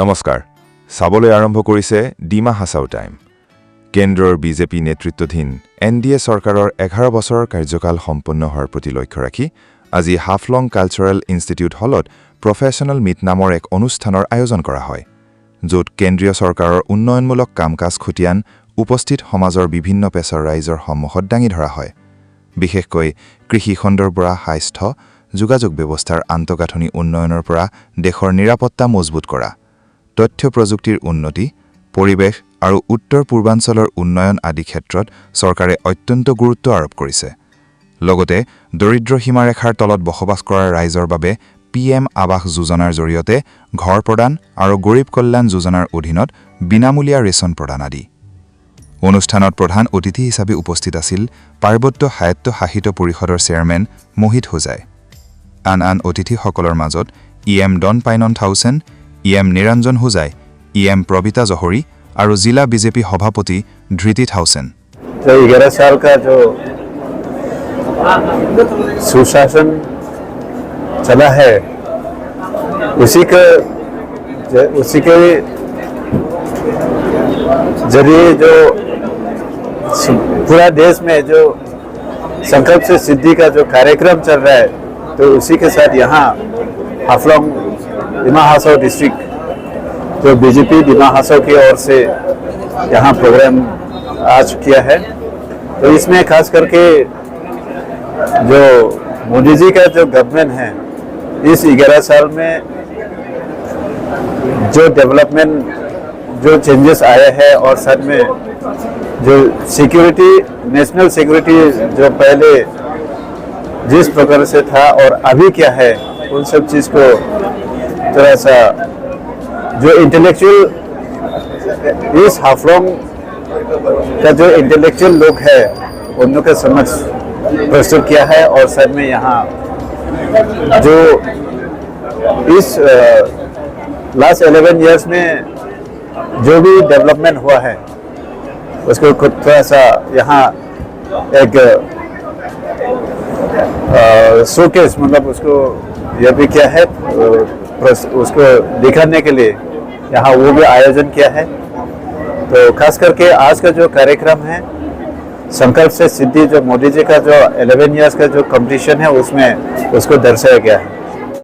নমস্কাৰ চাবলৈ আৰম্ভ কৰিছে ডিমা হাছাও টাইম কেন্দ্ৰৰ বিজেপি নেতৃত্বাধীন এনডিএ চৰকাৰৰ 11 বছৰৰ কাৰ্যকাল সম্পন্ন হোৱাৰ প্ৰতি লক্ষ্য ৰাখি আজি হাফলং কালচাৰেল ইনষ্টিটিউট হলত প্ৰফেচনেল মিট নামৰ এক অনুষ্ঠানৰ আয়োজন কৰা হয় য'ত কেন্দ্ৰীয় চৰকাৰৰ উন্নয়নমূলক কাম-কাজ খতিয়ান উপস্থিত সমাজৰ বিভিন্ন পেছাৰ ৰাইজৰ সন্মুখত দাঙি ধৰা হয় বিশেষকৈ কৃষি খণ্ডৰ পৰা স্বাস্থ্য যোগাযোগ ব্যৱস্থাৰ আন্তঃগাঁথনি উন্নয়নৰ পৰা দেশৰ নিৰাপত্তা মজবুত কৰা তথ্য প্ৰযুক্তিৰ উন্নতি পৰিৱেশ আৰু উত্তৰ পূৰ্বাঞ্চলৰ উন্নয়ন আদি ক্ষেত্ৰত চৰকাৰে অত্যন্ত গুৰুত্ব আৰোপ কৰিছে লগতে দৰিদ্ৰ সীমাৰেখাৰ তলত বসবাস কৰা ৰাইজৰ বাবে পিএম আৱাস যোজনাৰ জৰিয়তে ঘৰ প্ৰদান আৰু গৰীব কল্যাণ যোজনাৰ অধীনত বিনামূলীয়া ৰেচন প্ৰদান আদি অনুষ্ঠানত প্ৰধান অতিথি হিচাপে উপস্থিত আছিল পাৰ্বত্য স্বায়ত্তশাসিত পৰিষদৰ চেয়াৰমেন মোহিত হোজাই আন অতিথিসকলৰ মাজত ইএম ডন পাইনন থাউচেন ইএম নিৰঞ্জন হোজাই ইএম প্ৰবিতা জহৰী और जिला बीजेपी सभापति धृति थाउसेन। जो 11 साल का जो सुशासन चला है उसी के जरिए जो पूरा देश में जो संकल्प से सिद्धि का जो कार्यक्रम चल रहा है तो उसी के साथ यहाँ हाफलंग डिमा हासाओ डिस्ट्रिक्ट जो बीजेपी डिमा हासाओ की ओर से यहाँ प्रोग्राम आज किया है तो इसमें खास करके जो मोदी जी का जो गवर्नमेंट है इस 11 साल में जो डेवलपमेंट जो चेंजेस आए हैं और साथ में जो सिक्योरिटी नेशनल सिक्योरिटी जो पहले जिस प्रकार से था और अभी क्या है उन सब चीज़ को थोड़ा सा जो इंटेलेक्चुअल इस हाफलंग का जो इंटेलेक्चुअल लोग है उन लोग का समझ प्रस्तुत किया है और साथ में यहाँ जो इस लास्ट 11 इयर्स में जो भी डेवलपमेंट हुआ है उसको थोड़ा सा यहाँ एक शोकेस मतलब उसको यह भी किया है उसको दिखाने के लिए यहाँ वो भी आयोजन किया है तो खास करके आज का जो कार्यक्रम है संकल्प से सिद्धि जो मोदी जी का जो 11 इयर्स का जो कंपटीशन है उसमें उसको दर्शाया गया है।